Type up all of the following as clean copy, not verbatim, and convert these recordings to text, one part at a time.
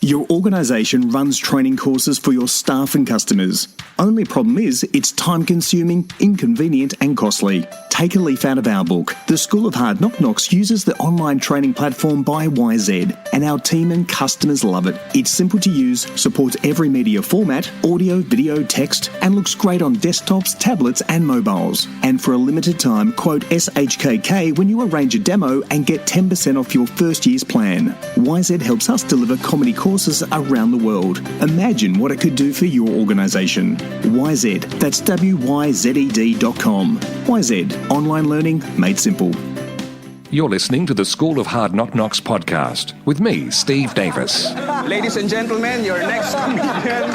Your organisation runs training courses for your staff and customers. Only problem is it's time-consuming, inconvenient and costly. Take a leaf out of our book. The School of Hard Knock Knocks uses the online training platform by YZ, and our team and customers love it. It's simple to use, supports every media format, audio, video, text, and looks great on desktops, tablets and mobiles. And for a limited time, quote SHKK when you arrange a demo and get 10% off your first year's plan. YZ helps us deliver comedy courses around the world. Imagine what it could do for your organisation. YZ, that's WYZED.com. YZ, online learning made simple. You're listening to the School of Hard Knock Knocks podcast with me, Steve Davis. Ladies and gentlemen, your next comedian.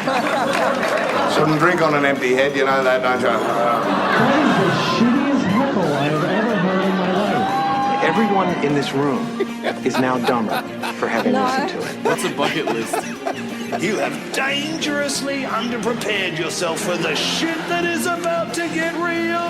Shouldn't drink on an empty head, you know that, don't you? That is the shittiest heckle I have ever heard in my life. Everyone in this room is now dumber for having listened to it. What's a bucket list? You have dangerously underprepared yourself for the shit that is about to get real.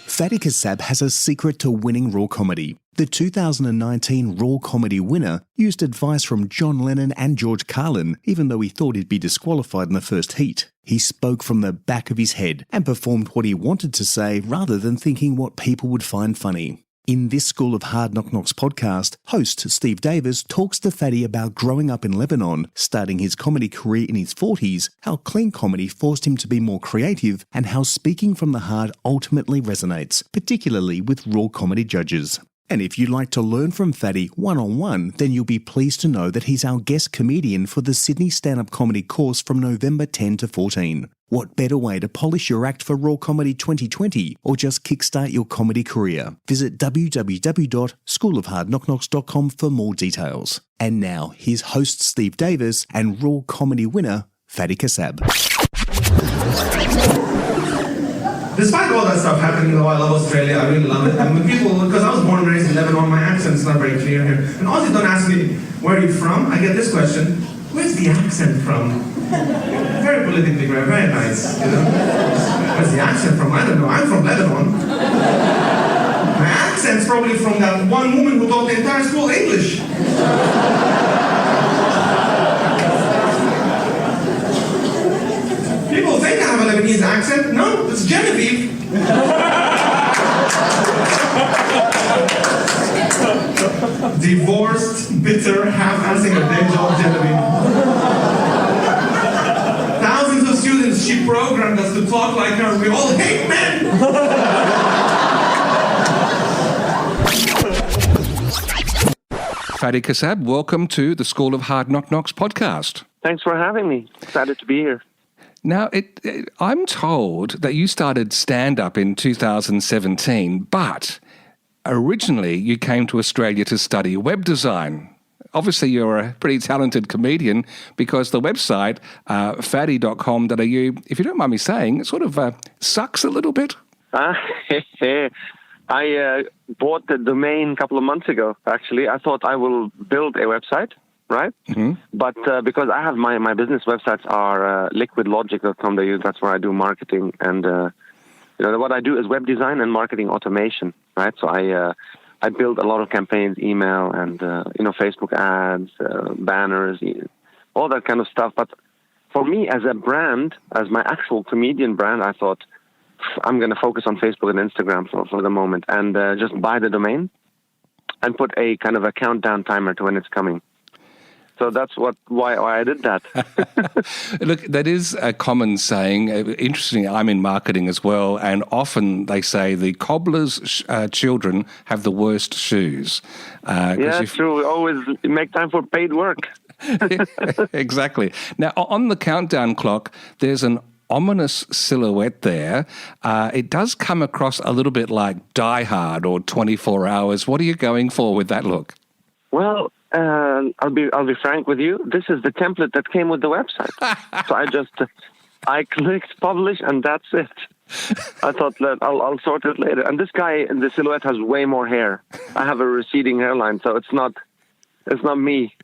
Fady Kassab has a secret to winning raw comedy. The 2019 Raw Comedy winner used advice from John Lennon and George Carlin, even though he thought he'd be disqualified in the first heat. He spoke from the back of his head and performed what he wanted to say rather than thinking what people would find funny. In this School of Hard Knock Knocks podcast, host Steve Davis talks to Fady about growing up in Lebanon, starting his comedy career in his 40s, how clean comedy forced him to be more creative, and how speaking from the heart ultimately resonates, particularly with raw comedy judges. And if you'd like to learn from Fady one-on-one, then you'll be pleased to know that he's our guest comedian for the Sydney Stand-Up Comedy course from November 10 to 14. What better way to polish your act for Raw Comedy 2020 or just kickstart your comedy career? Visit www.schoolofhardknockknocks.com for more details. And now, here's host Steve Davis and Raw Comedy winner Fady Kassab. Despite all that stuff happening, though, I love Australia, I really love it. And when people, because I was born and raised in Lebanon, my accent's not very clear here. And Aussies don't ask me, where are you from? I get this question, where's the accent from? Very politically correct, very nice, you know. Where's the accent from? I don't know, I'm from Lebanon. My accent's probably from that one woman who taught the entire school English. People think I have a Lebanese accent. No, it's Genevieve. Divorced, bitter, half-assing a day job Genevieve. Thousands of students she programmed us to talk like her. We all hate men. Fady Kassab, welcome to the School of Hard Knock Knocks podcast. Thanks for having me. Excited to be here. Now, I'm told that you started stand-up in 2017, but originally you came to Australia to study web design. Obviously, you're a pretty talented comedian because the website, fady.com.au, if you don't mind me saying, it sort of sucks a little bit. I bought the domain a couple of months ago, actually. I thought I will build a website, right? Mm-hmm. But because I have my business websites are liquidlogic.com.au, that's where I do marketing. And what I do is web design and marketing automation, right? So I build a lot of campaigns, email and, Facebook ads, banners, all that kind of stuff. But for me as a brand, as my actual comedian brand, I thought I'm going to focus on Facebook and Instagram for the moment and just buy the domain and put a kind of a countdown timer to when it's coming. So that's why I did that. Look, that is a common saying. Interestingly, I'm in marketing as well, and often they say the cobbler's children have the worst shoes. Yeah, true. We always make time for paid work. Exactly. Now, on the countdown clock, there's an ominous silhouette there. It does come across a little bit like Die Hard or 24 Hours. What are you going for with that look? Well, I'll be frank with you. This is the template that came with the website. So I clicked publish and that's it. I thought that I'll sort it later. And this guy in the silhouette has way more hair. I have a receding hairline, so it's not me.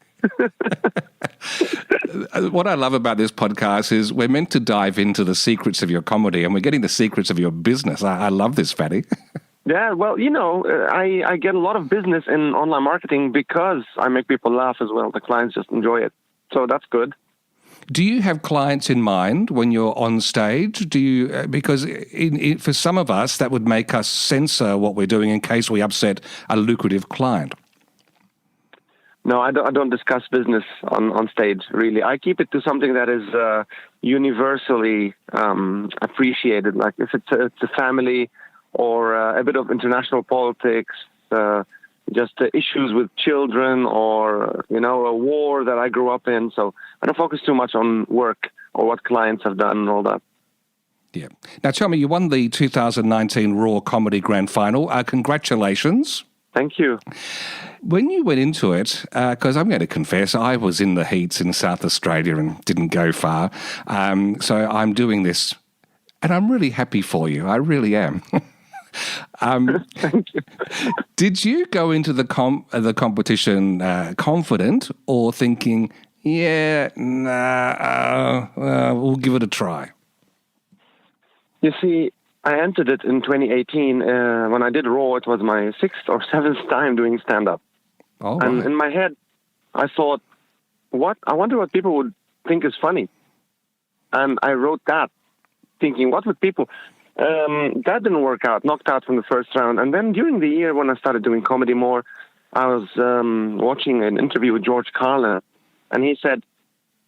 What I love about this podcast is we're meant to dive into the secrets of your comedy, and we're getting the secrets of your business. I love this, Fady. Yeah, well, I get a lot of business in online marketing because I make people laugh as well. The clients just enjoy it. So that's good. Do you have clients in mind when you're on stage? Do you because for some of us that would make us censor what we're doing in case we upset a lucrative client? No, I don't discuss business on stage, really. I keep it to something that is universally appreciated. Like if it's a family or a bit of international politics, just issues with children or, a war that I grew up in. So I don't focus too much on work or what clients have done and all that. Yeah. Now, tell me, you won the 2019 Raw Comedy Grand Final. Congratulations. Thank you. When you went into it, because I'm going to confess, I was in the heats in South Australia and didn't go far. So I'm doing this, and I'm really happy for you. I really am. Thank you. Did you go into the competition confident or thinking, we'll give it a try? You see, I entered it in 2018. When I did Raw, it was my 6th or 7th time doing stand-up. Oh, and right. in my head, I thought, I wonder what people would think is funny. And I wrote that, thinking, what would people... that didn't work out, knocked out from the first round. And then during the year when I started doing comedy more, I was watching an interview with George Carlin, and he said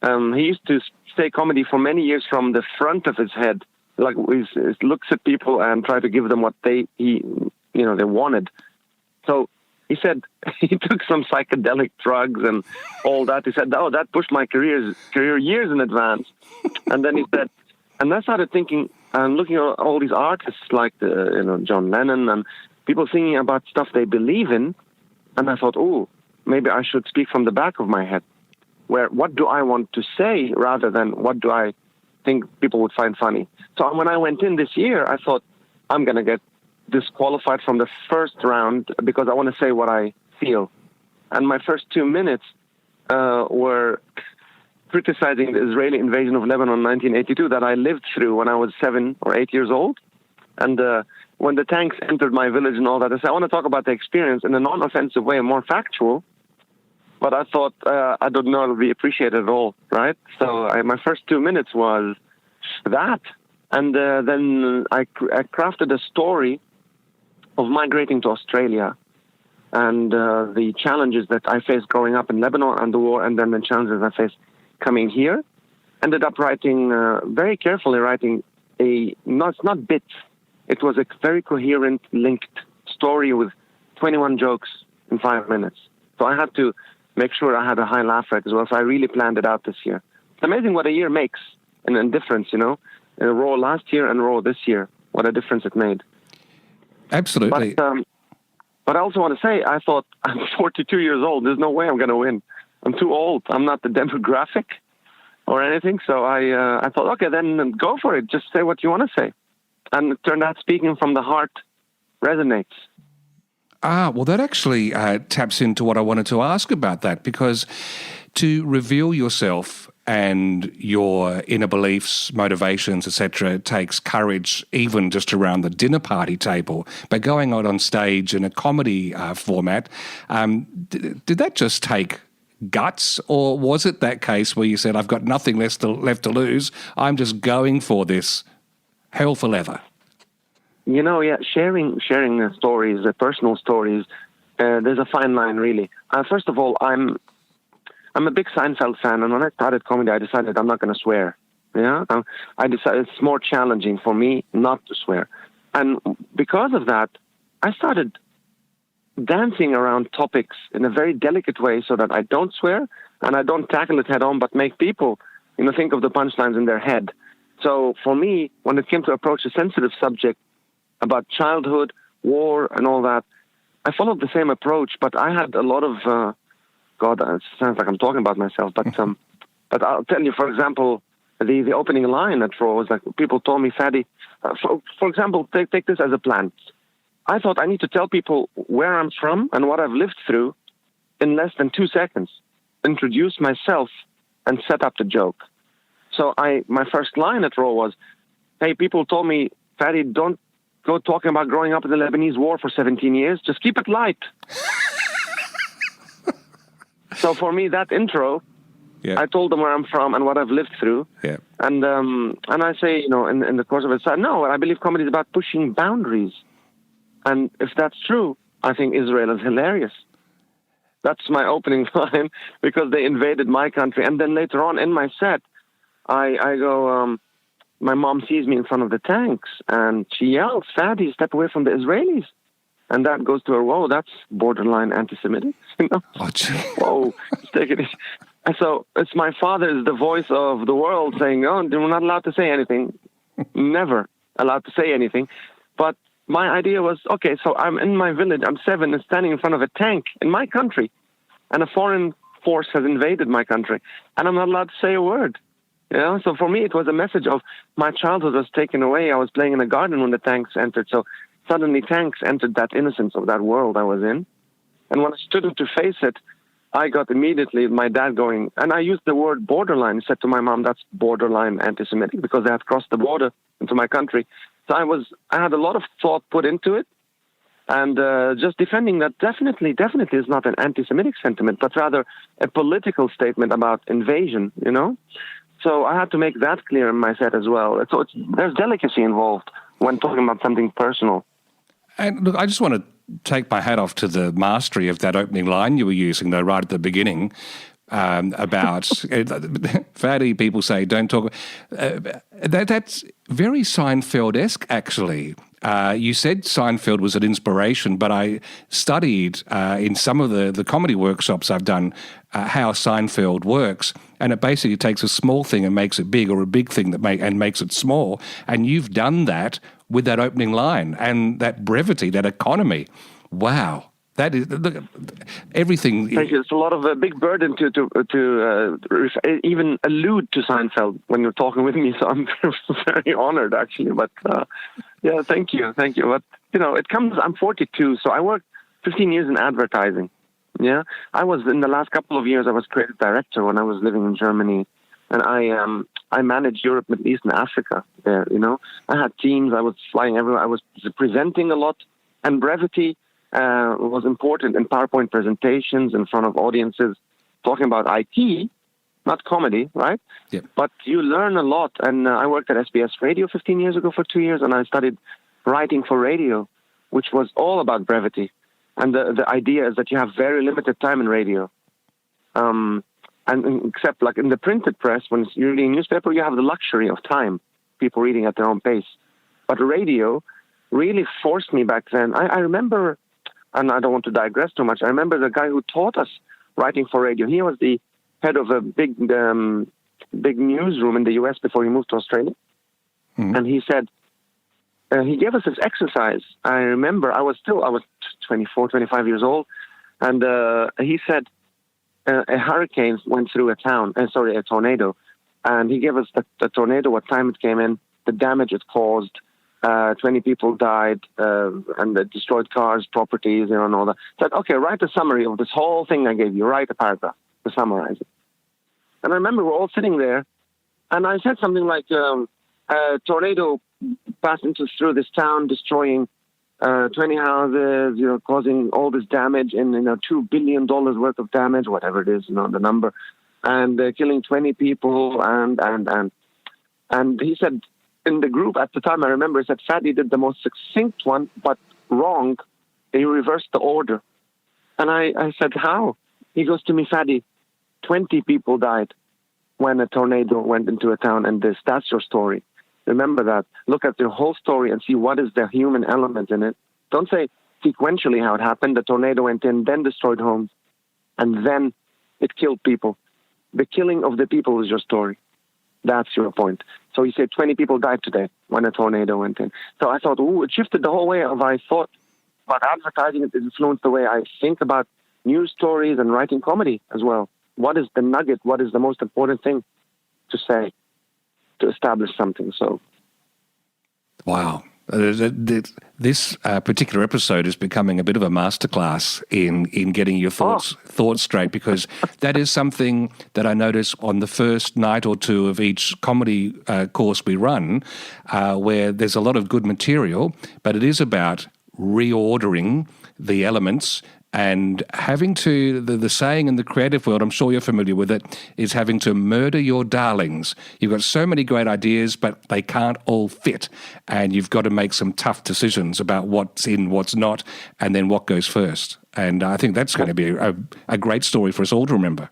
he used to say comedy for many years from the front of his head, like he looks at people and try to give them what they wanted. So he said he took some psychedelic drugs and all that. He said, that pushed my career years in advance. And then he said, and I started thinking, and looking at all these artists like John Lennon and people singing about stuff they believe in, and I thought, maybe I should speak from the back of my head. What do I want to say rather than what do I think people would find funny? So when I went in this year, I thought I'm going to get disqualified from the first round because I want to say what I feel. And my first 2 minutes were criticizing the Israeli invasion of Lebanon in 1982 that I lived through when I was 7 or 8 years old. And when the tanks entered my village and all that, I said, I want to talk about the experience in a non-offensive way, more factual. But I thought, I don't know, it'll be appreciated at all, right? So my first 2 minutes was that. And then I crafted a story of migrating to Australia and the challenges that I faced growing up in Lebanon and the war, and then the challenges I faced coming here. Ended up writing, very carefully writing it's not bits. It was a very coherent, linked story with 21 jokes in 5 minutes. So I had to make sure I had a high laugh rate as well. So I really planned it out this year. It's amazing what a year makes in a difference, In a Raw last year and Raw this year, what a difference it made. Absolutely. But I also want to say, I thought, I'm 42 years old. There's no way I'm going to win. I'm too old. I'm not the demographic or anything. So I thought, okay, then go for it. Just say what you want to say. And it turned out speaking from the heart resonates. Well, that actually taps into what I wanted to ask about that, because to reveal yourself and your inner beliefs, motivations, etc., takes courage, even just around the dinner party table. But going out on stage in a comedy format, did that just take guts, or was it that case where you said, I've got nothing left to lose, I'm just going for this hell for leather? Sharing the stories, the personal stories, there's a fine line, really. First of all, I'm a big Seinfeld fan, and when I started comedy, I decided I'm not going to swear. Yeah, I decided it's more challenging for me not to swear, and because of that, I started dancing around topics in a very delicate way so that I don't swear and I don't tackle it head on, but make people, think of the punchlines in their head. So for me, when it came to approach a sensitive subject about childhood, war, and all that, I followed the same approach, but I had a lot of, it sounds like I'm talking about myself, but I'll tell you, for example, the opening line at Raw was like, people told me, Fady, for example, take this as a plan. I thought I need to tell people where I'm from and what I've lived through in less than 2 seconds, introduce myself, and set up the joke. So my first line at Raw was, hey, people told me, Fady, don't go talking about growing up in the Lebanese war for 17 years. Just keep it light. So for me, that intro, I told them where I'm from and what I've lived through. Yeah. And I say, in the course of it, no, I believe comedy is about pushing boundaries. And if that's true, I think Israel is hilarious. That's my opening line, because they invaded my country. And then later on in my set, I go, my mom sees me in front of the tanks, and she yells, "Fady, step away from the Israelis." And that goes to her, whoa, that's borderline anti-Semitic. Oh, gee. Whoa, take it easy. And so it's my father is the voice of the world saying, oh, we're not allowed to say anything. Never allowed to say anything. But my idea was, okay, so I'm in my village, I'm 7 and standing in front of a tank in my country, and a foreign force has invaded my country, and I'm not allowed to say a word. So for me, it was a message of my childhood was taken away. I was playing in a garden when the tanks entered. So suddenly tanks entered that innocence of that world I was in. And when I stood up to face it, I got immediately my dad going, and I used the word borderline. He said to my mom, that's borderline anti-Semitic, because they had crossed the border into my country. So I had a lot of thought put into it. And just defending that definitely is not an anti-Semitic sentiment, but rather a political statement about invasion, So I had to make that clear in my set as well. So there's delicacy involved when talking about something personal. And look, I just want to take my hat off to the mastery of that opening line you were using, though, right at the beginning, about Fady, people say, don't talk. That's very Seinfeld-esque, actually. You said Seinfeld was an inspiration, but I studied in some of the comedy workshops I've done how Seinfeld works, and it basically takes a small thing and makes it big, or a big thing and makes it small. And you've done that with that opening line and that brevity, that economy. Wow. That is everything. Thank you. It's a lot of a big burden to even allude to Seinfeld when you're talking with me. So I'm very honored, actually. But yeah, thank you. But it comes. I'm 42, so I worked 15 years in advertising. Yeah, I was in the last couple of years. I was creative director when I was living in Germany, and I managed Europe, Middle East, and Africa. There, I had teams. I was flying everywhere. I was presenting a lot, and brevity was important in PowerPoint presentations in front of audiences, talking about IT, not comedy, right? Yep. But you learn a lot. And I worked at SBS Radio 15 years ago for 2 years, and I studied writing for radio, which was all about brevity. And the idea is that you have very limited time in radio. And except like in the printed press, when you're reading a newspaper, you have the luxury of time, people reading at their own pace. But radio really forced me back then. I remember, and I don't want to digress too much, I remember the guy who taught us writing for radio. He was the head of a big newsroom in the U.S. before he moved to Australia. Mm-hmm. And he said, he gave us this exercise. I remember I was 24, 25 years old. And he said a hurricane went through a tornado. And he gave us the tornado, what time it came in, the damage it caused. 20 people died, and it destroyed cars, properties, and all that. Said, okay, write a summary of this whole thing I gave you. Write a paragraph to summarize it. And I remember we're all sitting there, and I said something like, a tornado passed through this town, destroying 20 houses, causing all this damage, and $2 billion worth of damage, whatever it is, the number, and killing 20 people, and he said. In the group at the time, I remember, said Fady did the most succinct one, but wrong. He reversed the order. And I said, how? He goes to me, Fady, 20 people died when a tornado went into a town, and that's your story. Remember that. Look at the whole story and see what is the human element in it. Don't say sequentially how it happened. The tornado went in, then destroyed homes, and then it killed people. The killing of the people was your story. That's your point. So he said 20 people died today when a tornado went in. So I thought, it shifted the whole way of I thought about advertising. It influenced the way I think about news stories and writing comedy as well. What is the nugget? What is the most important thing to say to establish something? So, wow. This particular episode is becoming a bit of a masterclass in getting your thoughts straight, because that is something that I notice on the first night or two of each comedy course we run, where there's a lot of good material, but it is about reordering the elements and having to, the saying in the creative world, I'm sure you're familiar with it, is having to murder your darlings. You've got so many great ideas, but they can't all fit. And you've got to make some tough decisions about what's in, what's not, and then what goes first. And I think that's going to be a great story for us all to remember.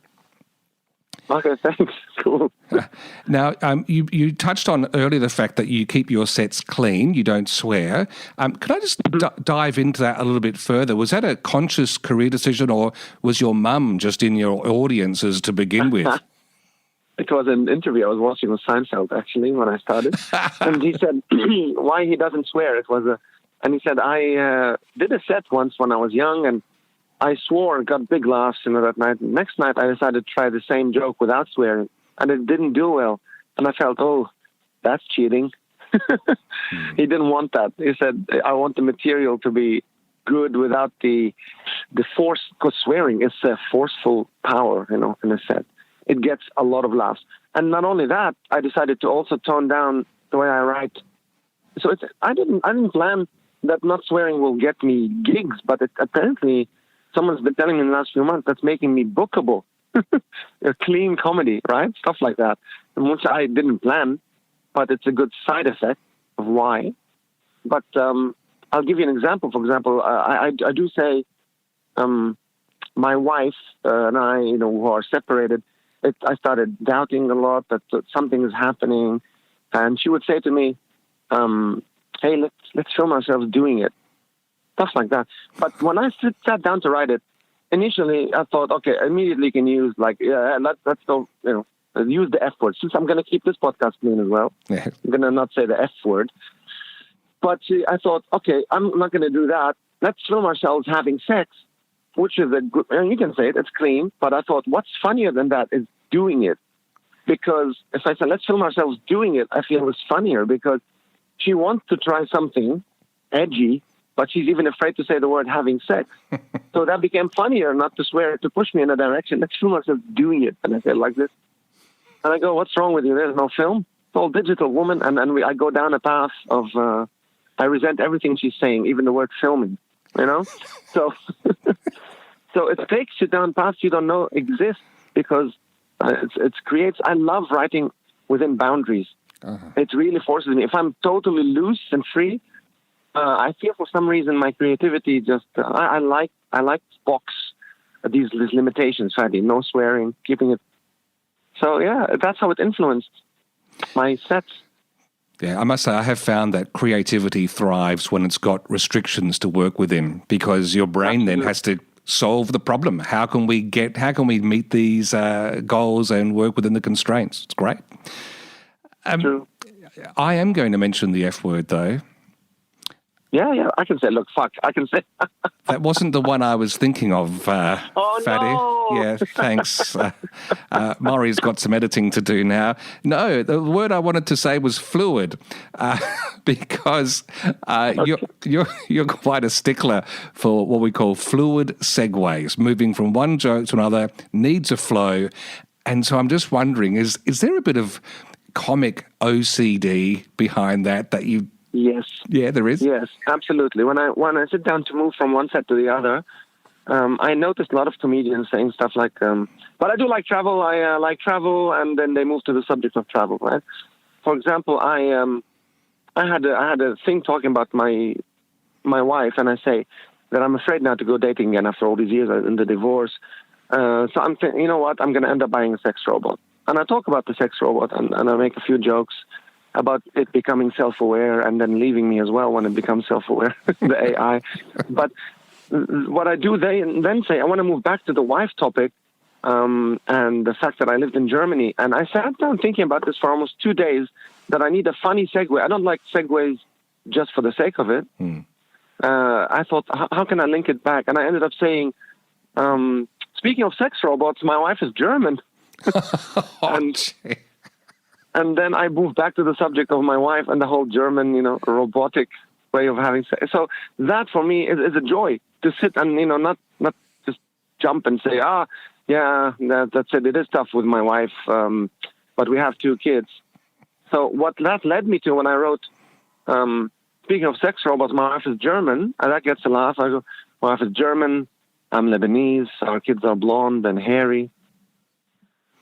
Okay, thanks. Cool. Now, you touched on earlier the fact that you keep your sets clean, you don't swear. Could I just dive into that a little bit further? Was that a conscious career decision, or was your mum just in your audiences to begin with? It was an interview I was watching with Seinfeld, actually, when I started. And he said why he doesn't swear. And he said, I did a set once when I was young, and I swore and got big laughs that night. Next night, I decided to try the same joke without swearing, and it didn't do well. And I felt, oh, that's cheating. He didn't want that. He said, I want the material to be good without the force, because swearing is a forceful power, in a set. It gets a lot of laughs. And not only that, I decided to also tone down the way I write. So I didn't plan that not swearing will get me gigs, but apparently someone's been telling me in the last few months that's making me bookable. A clean comedy, right? Stuff like that, which I didn't plan, but it's a good side effect of why. But I'll give you an example. For example, I do say my wife and I, who are separated, I started doubting a lot that something is happening, and she would say to me, hey, let's film ourselves doing it. Stuff like that. But when I sat down to write it, initially I thought, okay, immediately can use let's go, use the F word. Since I'm going to keep this podcast clean as well, I'm going to not say the F word. But I thought, okay, I'm not going to do that. Let's film ourselves having sex, which is a good, and you can say it, it's clean. But I thought, what's funnier than that is doing it. Because if I said, let's film ourselves doing it, I feel it's funnier because she wants to try something edgy, but she's even afraid to say the word having sex. So that became funnier, not to swear, to push me in a direction. Let's film ourselves doing it. And I said like this. And I go, what's wrong with you? There's no film. It's all digital, woman. And I go down a path of, I resent everything she's saying, even the word filming, So so it takes you down paths you don't know exist, because it creates, I love writing within boundaries. Uh-huh. It really forces me. If I'm totally loose and free, I feel for some reason my creativity just, I like box these limitations, Fady. No swearing, keeping it. So yeah, that's how it influenced my sets. Yeah, I must say I have found that creativity thrives when it's got restrictions to work within, because your brain then has to solve the problem. How can we meet these goals and work within the constraints? It's great. True. I am going to mention the F word, though. Yeah, I can say, look, fuck, I can say. That wasn't the one I was thinking of, Fady. No. Yeah, thanks. Maury's got some editing to do now. No, the word I wanted to say was fluid, because you're quite a stickler for what we call fluid segues, moving from one joke to another, needs a flow. And so I'm just wondering, is there a bit of comic OCD behind that you... Yes. Yeah, there is. Yes, absolutely. When I sit down to move from one set to the other, I noticed a lot of comedians saying stuff like, but I do like travel. I like travel, and then they move to the subject of travel. Right. For example, I had a thing talking about my wife, and I say that I'm afraid now to go dating again after all these years in the divorce. So I'm thinking, you know what? I'm going to end up buying a sex robot, and I talk about the sex robot, and I make a few jokes about it becoming self-aware and then leaving me as well when it becomes self-aware, the AI. But what I do then say, I want to move back to the wife topic, and the fact that I lived in Germany. And I sat down thinking about this for almost 2 days, that I need a funny segue. I don't like segues just for the sake of it. I thought, how can I link it back? And I ended up saying, speaking of sex robots, my wife is German. And then I moved back to the subject of my wife and the whole German, robotic way of having sex. So that for me is a joy to sit and, not just jump and say, yeah, that's it. It is tough with my wife, but we have 2 kids. So what that led me to when I wrote, speaking of sex robots, my wife is German, and that gets a laugh. I go, my wife is German, I'm Lebanese, our kids are blonde and hairy,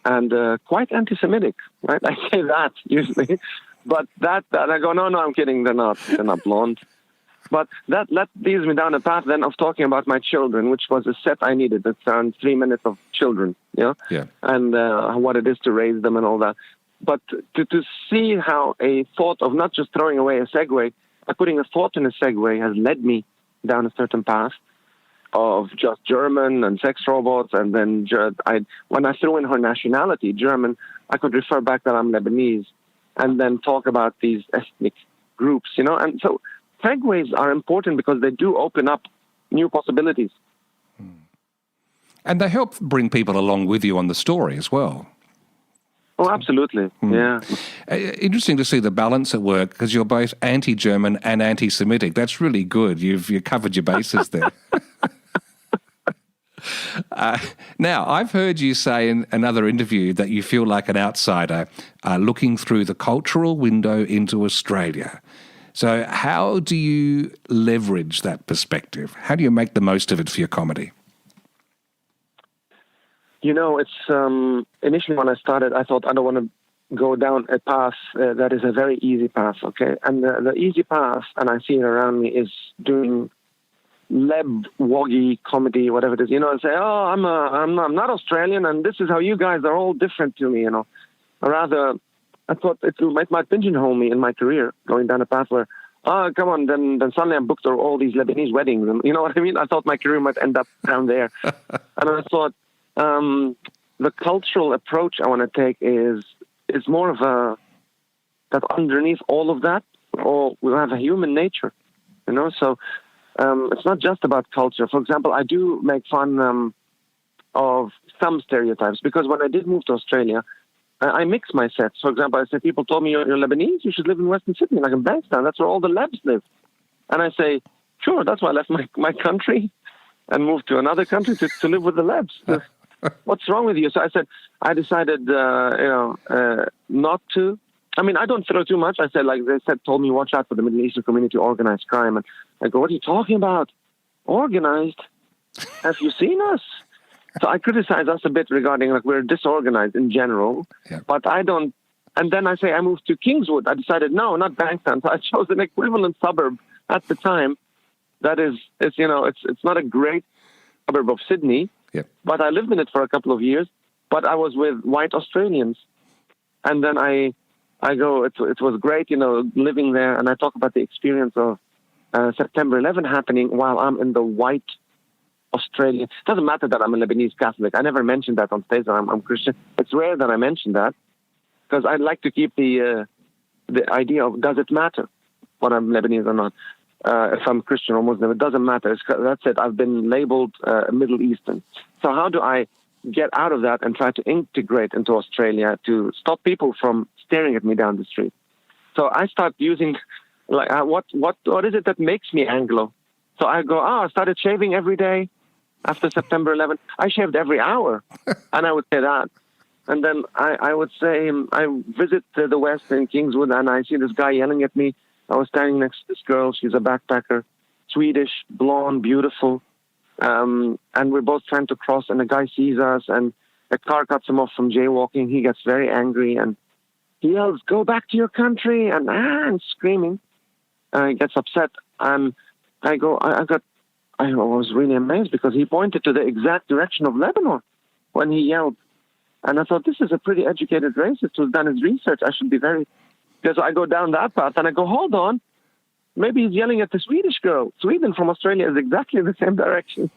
and quite anti-Semitic, right? I say that usually, but that I go, no, I'm kidding, they're not blonde. But that leads me down a path then of talking about my children, which was a set I needed. It's around 3 minutes of children, and what it is to raise them and all that. But to see how a thought of not just throwing away a segue, but putting a thought in a segue has led me down a certain path of just German and sex robots. And then when I threw in her nationality, German, I could refer back that I'm Lebanese and then talk about these ethnic groups, And so segues are important because they do open up new possibilities. And they help bring people along with you on the story as well. Oh, absolutely. Yeah. Interesting to see the balance at work because you're both anti-German and anti-Semitic. That's really good. You've covered your bases there. Now, I've heard you say in another interview that you feel like an outsider looking through the cultural window into Australia. So how do you leverage that perspective? How do you make the most of it for your comedy? It's initially when I started, I thought I don't want to go down a path that is a very easy path, okay? And the easy path, and I see it around me, is doing woggy comedy, whatever it is, and say, I'm not Australian, and this is how you guys are all different to me, Rather, I thought it might pigeonhole me in my career, going down a path where, come on, then suddenly I'm booked for all these Lebanese weddings, and you know what I mean? I thought my career might end up down there. And I thought, the cultural approach I want to take is more of that underneath all of that, we'll have a human nature, So it's not just about culture. For example, I do make fun of some stereotypes because when I did move to Australia, I mix my sets. For example, I say people told me you're Lebanese, you should live in Western Sydney, like in Bankstown. That's where all the Lebs live. And I say, sure, that's why I left my country and moved to another country to live with the Lebs. What's wrong with you? So I said, I decided, not to. I mean, I don't throw too much. I said, like they told me, watch out for the Middle Eastern community, organized crime. And I go, what are you talking about? Organized? Have you seen us? So I criticize us a bit regarding, like, we're disorganized in general, but I don't. And then I say I moved to Kingswood. I decided, no, not Bankstown. So I chose an equivalent suburb at the time. That is, it's not a great suburb of Sydney. But I lived in it for a couple of years, but I was with white Australians. And then I go, it was great, living there. And I talk about the experience of September 11 happening while I'm in the white Australian. It doesn't matter that I'm a Lebanese Catholic. I never mentioned that on stage that I'm Christian. It's rare that I mention that because I'd like to keep the idea of, does it matter what I'm Lebanese or not? If I'm Christian or Muslim, it doesn't matter. That's it. I've been labeled Middle Eastern. So how do I get out of that and try to integrate into Australia to stop people from staring at me down the street? So I start using, like, what is it that makes me Anglo? So I go, I started shaving every day after September 11. I shaved every hour, and I would say that. And then I would say, I visit the West in Kingswood, and I see this guy yelling at me. I was standing next to this girl. She's a backpacker, Swedish, blonde, beautiful. And we're both trying to cross, and the guy sees us, and a car cuts him off from jaywalking. He gets very angry, and he yells, "Go back to your country!" and screaming. He gets upset. And I was really amazed because he pointed to the exact direction of Lebanon when he yelled. And I thought, this is a pretty educated racist who's done his research. I should be very... So I go down that path and I go, hold on. Maybe he's yelling at the Swedish girl. Sweden from Australia is exactly the same direction.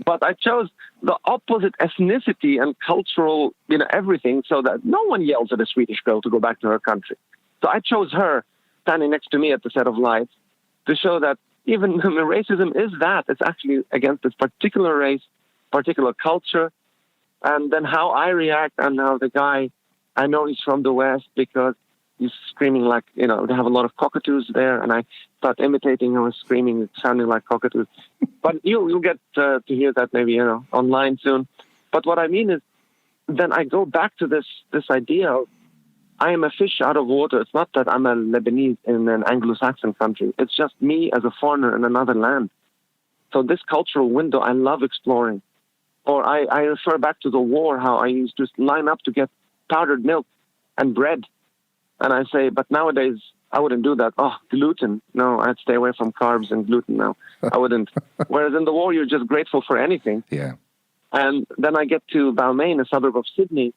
But I chose the opposite ethnicity and cultural, everything, so that no one yells at a Swedish girl to go back to her country. So I chose her standing next to me at the set of lights to show that even racism is that. It's actually against this particular race, particular culture. And then how I react and how the guy, I know he's from the West because he's screaming like, they have a lot of cockatoos there, and I start imitating him, screaming, sounding like cockatoos. But you'll get to hear that maybe, online soon. But what I mean is, then I go back to this idea of, I am a fish out of water. It's not that I'm a Lebanese in an Anglo-Saxon country. It's just me as a foreigner in another land. So this cultural window, I love exploring. Or I refer back to the war, how I used to line up to get powdered milk and bread. And I say, but nowadays, I wouldn't do that. Oh, gluten. No, I'd stay away from carbs and gluten now. I wouldn't. Whereas in the war, you're just grateful for anything. Yeah. And then I get to Balmain, a suburb of Sydney,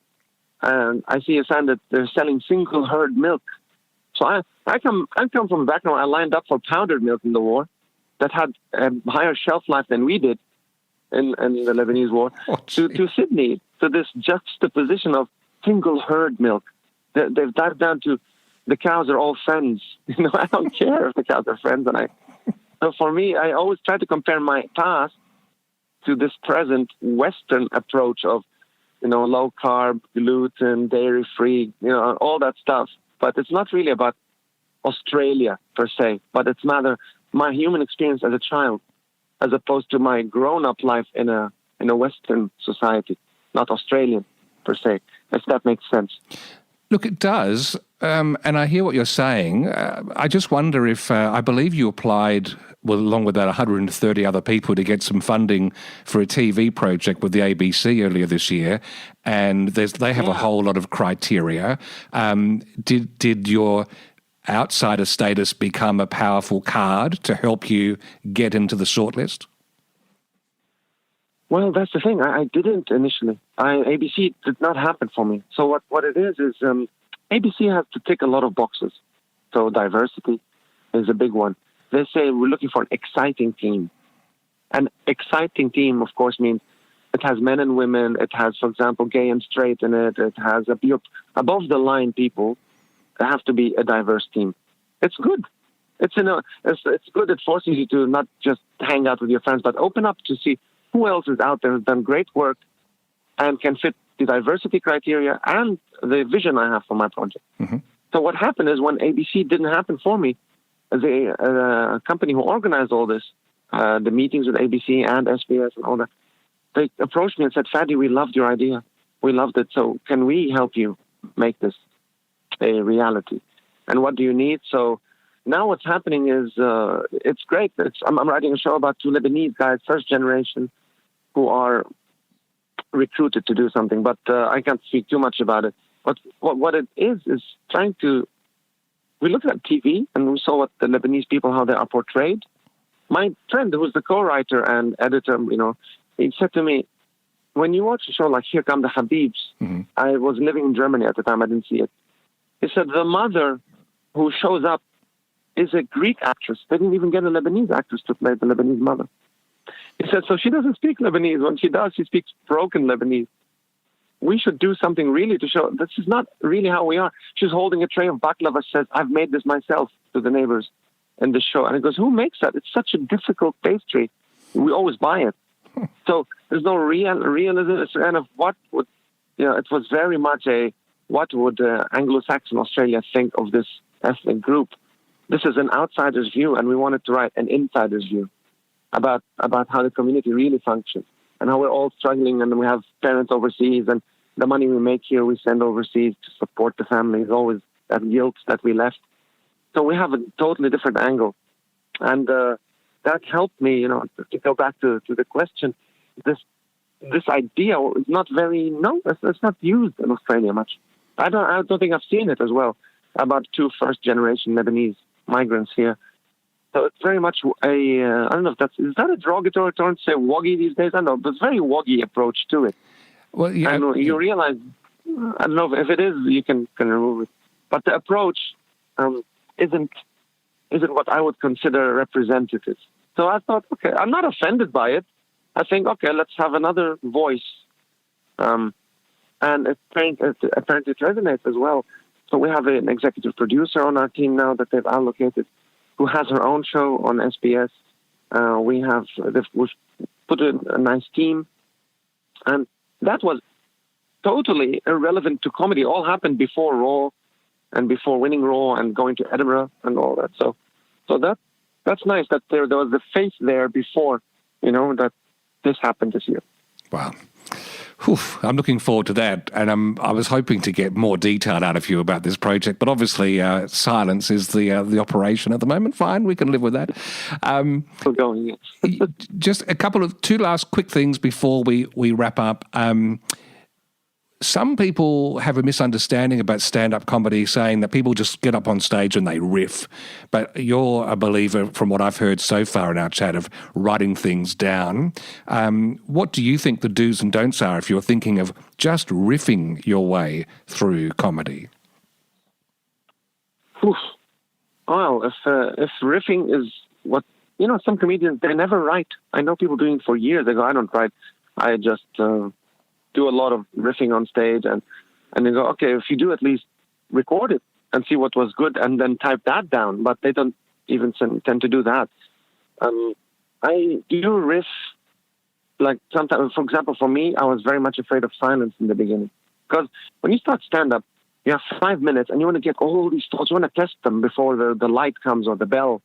and I see a sign that they're selling single herd milk. So I come from a background. I lined up for powdered milk in the war that had a higher shelf life than we did in the Lebanese war, to Sydney, to this juxtaposition of single herd milk. They've dived down to the cows are all friends. I don't care if the cows are friends. So for me, I always try to compare my past to this present Western approach of, low carb, gluten, dairy free, all that stuff. But it's not really about Australia per se, but it's rather my human experience as a child, as opposed to my grown-up life in a Western society, not Australian per se, if that makes sense. Look, it does, and I hear what you're saying. I just wonder if, I believe you applied, along with that 130 other people, to get some funding for a TV project with the ABC earlier this year, and they have a whole lot of criteria. Did your outsider status become a powerful card to help you get into the shortlist? Well, that's the thing. I didn't initially. ABC did not happen for me. So what it is ABC has to tick a lot of boxes. So diversity is a big one. They say we're looking for an exciting team. An exciting team, of course, means it has men and women. It has, for example, gay and straight in it. It has above the line people. There have to be a diverse team. It's good. It's good. It forces you to not just hang out with your friends, but open up to see who else is out there who's done great work and can fit the diversity criteria and the vision I have for my project. Mm-hmm. So what happened is when ABC didn't happen for me, the company who organized all this, the meetings with ABC and SBS and all that, they approached me and said, Fady, we loved your idea. We loved it. So can we help you make this a reality? And what do you need? So now what's happening is it's great. I'm writing a show about two Lebanese guys, first generation, who are recruited to do something. But I can't speak too much about it. But what it is trying to... We looked at TV and we saw what the Lebanese people, how they are portrayed. My friend, who was the co-writer and editor, he said to me, when you watch a show like Here Come the Habibs, mm-hmm. I was living in Germany at the time, I didn't see it. He said the mother who shows up is a Greek actress. They didn't even get a Lebanese actress to play the Lebanese mother. He said, so she doesn't speak Lebanese. When she does, she speaks broken Lebanese. We should do something really to show this is not really how we are. She's holding a tray of baklava, says, I've made this myself, to the neighbors in the show. And he goes, who makes that? It's such a difficult pastry. We always buy it. So there's no realism. It's kind of what would, it was very much what would Anglo-Saxon Australia think of this ethnic group? This is an outsider's view, and we wanted to write an insider's view about how the community really functions and how we're all struggling, and we have parents overseas, and the money we make here we send overseas to support the families, always that guilt that we left. So we have a totally different angle. And that helped me, to go back to the question. This idea is not it's not used in Australia much. I don't think I've seen it as well, about two first-generation Lebanese migrants here. So it's very much I don't know if is that a derogatory term to say woggy these days? I don't know, but it's a very woggy approach to it. Well, yeah, and you realize, I don't know if it is, you can remove it. But the approach isn't what I would consider representative. So I thought, okay, I'm not offended by it. I think, okay, let's have another voice. And apparently it resonates as well. So we have an executive producer on our team now that they've allocated, who has her own show on SBS. We've put a nice team. And that was totally irrelevant to comedy. All happened before Raw. and before winning Raw and going to Edinburgh and all that. So that's nice that there was the faith there before, that this happened this year. Wow. Whew, I'm looking forward to that, and I was hoping to get more detail out of you about this project, but obviously silence is the operation at the moment. Fine, we can live with that. Still going, yes. Just two last quick things before we wrap up. Some people have a misunderstanding about stand-up comedy, saying that people just get up on stage and they riff. But you're a believer, from what I've heard so far in our chat, of writing things down. What do you think the do's and don'ts are if you're thinking of just riffing your way through comedy? Oof. Well, if riffing is what, some comedians, they never write. I know people doing it for years. They go, I don't write. I just... do a lot of riffing on stage, and they go, okay, if you do, at least record it and see what was good and then type that down. But they don't even tend to do that. I do riff, like sometimes, for example, for me, I was very much afraid of silence in the beginning. Because when you start stand-up, you have 5 minutes and you want to get all these thoughts, you want to test them before the light comes or the bell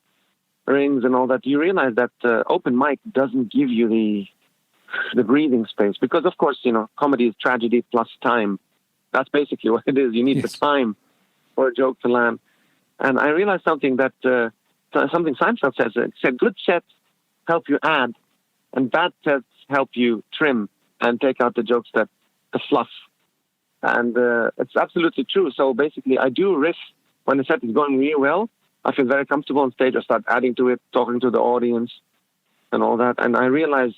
rings and all that. You realize that open mic doesn't give you the breathing space, because of course, comedy is tragedy plus time. That's basically what it is. You need the time for a joke to land. And I realized something that something Seinfeld says. It said good sets help you add, and bad sets help you trim and take out the jokes the fluff. And it's absolutely true. So basically, I do riff when the set is going really well. I feel very comfortable on stage. I start adding to it, talking to the audience and all that. And I realized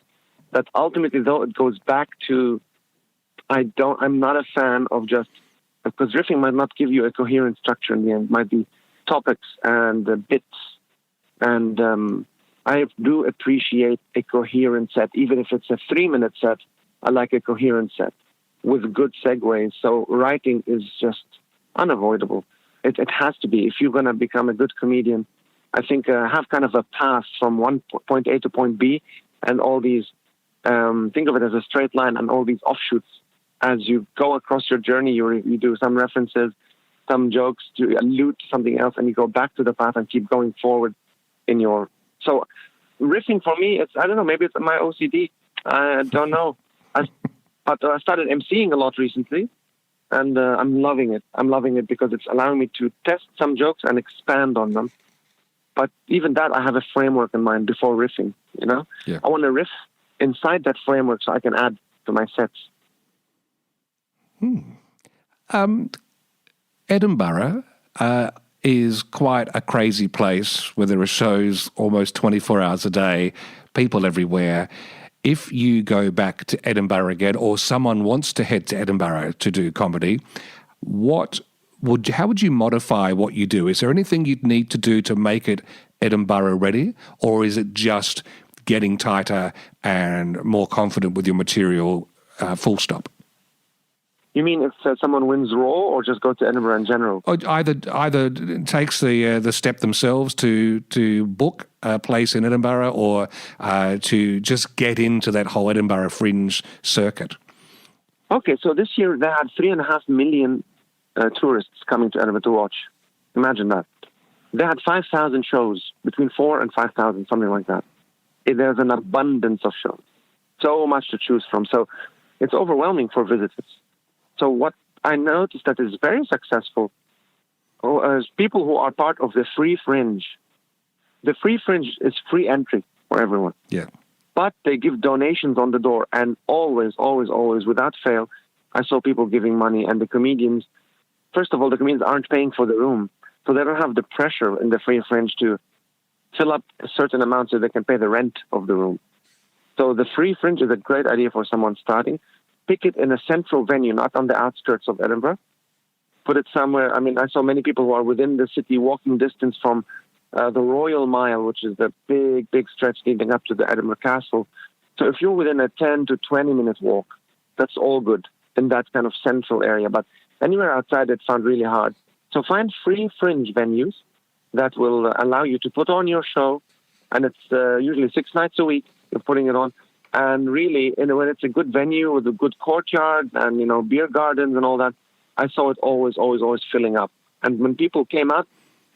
that ultimately, though, it goes back to I'm not a fan of just, because riffing might not give you a coherent structure in the end. It might be topics and bits. And I do appreciate a coherent set. Even if it's a 3-minute set, I like a coherent set with good segues. So writing is just unavoidable. It has to be. If you're going to become a good comedian, I think have kind of a path from point A to point B, and all these, think of it as a straight line, and all these offshoots. As you go across your journey, you do some references, some jokes to allude to something else, and you go back to the path and keep going forward in your... So riffing for me, I don't know, maybe it's my OCD. I don't know. But I started emceeing a lot recently, and I'm loving it. I'm loving it because it's allowing me to test some jokes and expand on them. But even that, I have a framework in mind before riffing, Yeah. I want to riff inside that framework so I can add to my sets. Edinburgh is quite a crazy place where there are shows almost 24 hours a day, people everywhere. If you go back to Edinburgh again, or someone wants to head to Edinburgh to do comedy, how would you modify what you do? Is there anything you'd need to do to make it Edinburgh ready, or is it just getting tighter and more confident with your material, full stop? You mean if someone wins Raw, or just go to Edinburgh in general? Or either takes the step themselves to book a place in Edinburgh, or to just get into that whole Edinburgh fringe circuit. Okay, so this year they had 3.5 million tourists coming to Edinburgh to watch. Imagine that. They had 5,000 shows, between 4,000 and 5,000, something like that. There's an abundance of shows, so much to choose from. So it's overwhelming for visitors. So what I noticed that is very successful is people who are part of the free fringe. The free fringe is free entry for everyone. Yeah. But they give donations on the door, and always, without fail, I saw people giving money. And the comedians, first of all, the comedians aren't paying for the room, so they don't have the pressure in the free fringe to fill up a certain amount so they can pay the rent of the room. So the free fringe is a great idea for someone starting. Pick it in a central venue, not on the outskirts of Edinburgh. Put it somewhere. I mean, I saw many people who are within the city, walking distance from the Royal Mile, which is the big stretch leading up to the Edinburgh Castle. So if you're within a 10 to 20 minute walk, that's all good in that kind of central area. But anywhere outside, it found really hard. So find free fringe venues that will allow you to put on your show, and it's usually 6 nights a week you're putting it on. And really, when it's a good venue with a good courtyard and, beer gardens and all that, I saw it always filling up. And when people came out,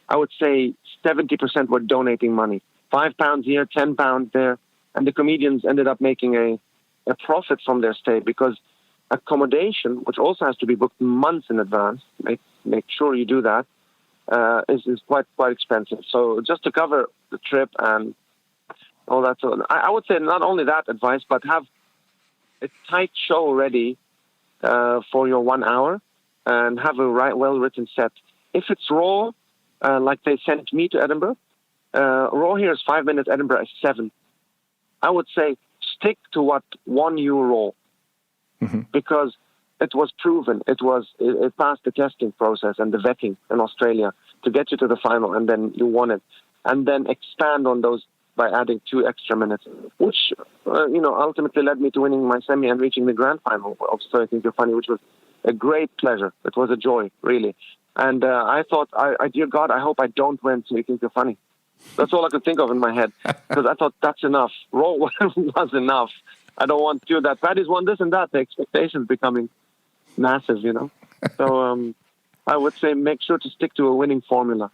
I would say 70% were donating money. £5 here, £10 there. And the comedians ended up making a profit from their stay, because accommodation, which also has to be booked months in advance, make sure you do that, is quite expensive. So just to cover the trip and all that, so I would say not only that advice, but have a tight show ready for your 1 hour, and have a well-written set. If it's raw, like they sent me to Edinburgh, raw here is 5 minutes, Edinburgh is 7. I would say stick to what won you raw, because it was proven. It passed the testing process and the vetting in Australia to get you to the final, and then you won it. And then expand on those by adding 2 extra minutes, which ultimately led me to winning my semi and reaching the grand final of So I Think You're Funny, which was a great pleasure. It was a joy, really. And I thought, dear God, I hope I don't win So You Think You're Funny. That's all I could think of in my head, because I thought that's enough. Raw was enough. I don't want to do that. Paddy's won this and that. The expectations becoming massive, So I would say make sure to stick to a winning formula.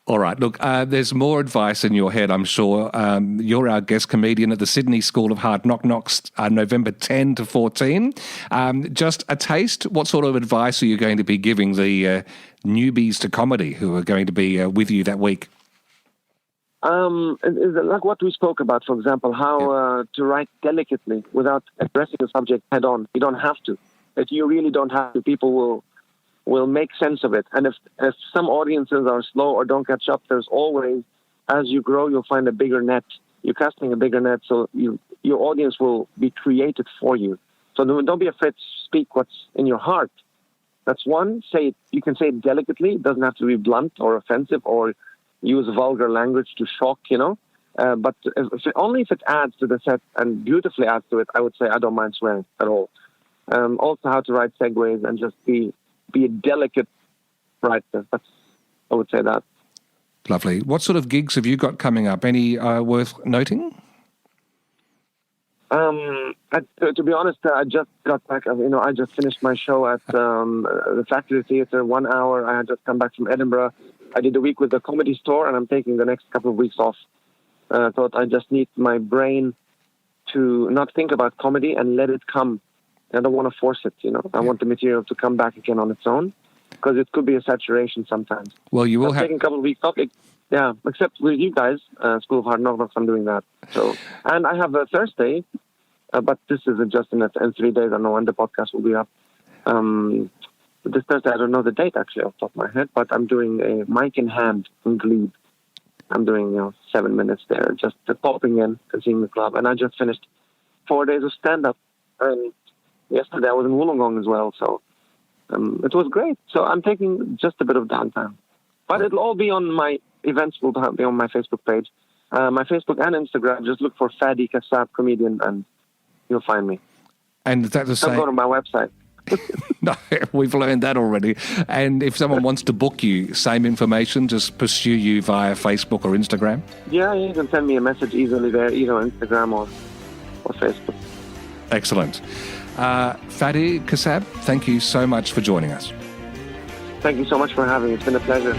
All right. Look, there's more advice in your head, I'm sure. You're our guest comedian at the Sydney School of Hard Knocks, November 10 to 14. Just a taste. What sort of advice are you going to be giving the newbies to comedy who are going to be with you that week? Like what we spoke about, for example, how to write delicately without addressing the subject head on. You don't have to. If you really don't have to, people will make sense of it. And if some audiences are slow or don't catch up, there's always, as you grow, you'll find a bigger net. You're casting a bigger net, so your audience will be created for you. So don't be afraid to speak what's in your heart. That's one. You can say it delicately. It doesn't have to be blunt or offensive or use vulgar language to shock, But only if it adds to the set and beautifully adds to it, I would say I don't mind swearing at all. Also how to write segues and just be a delicate writer. I would say that. Lovely. What sort of gigs have you got coming up? Any worth noting? To be honest, I just got back. I just finished my show at the Factory Theatre, 1 hour. I had just come back from Edinburgh. I did a week with the Comedy Store, and I'm taking the next couple of weeks off. I thought I just need my brain to not think about comedy and let it come. I don't want to force it, I want the material to come back again on its own, because it could be a saturation sometimes. Well, you will have taking a couple of weeks off. Except with you guys, School of Hard Knocks, I'm doing that. So, and I have a Thursday, but this is just in 3 days. I don't know when the podcast will be up. This Thursday, I don't know the date actually off the top of my head, but I'm doing a mic in hand in Glebe. I'm doing 7 minutes there, just popping in and seeing the club. And I just finished 4 days of stand-up. And yesterday I was in Wollongong as well, so it was great. So I'm taking just a bit of downtime. But it'll all be on my events, will be on my Facebook page. My Facebook and Instagram, just look for Fady Kassab Comedian and you'll find me. And is that the same? Don't go to my website. No, we've learned that already. And if someone wants to book you, same information, just pursue you via Facebook or Instagram? Yeah, you can send me a message easily there, either on Instagram or Facebook. Excellent. Fady Kassab, thank you so much for joining us. Thank you so much for having me. It's been a pleasure.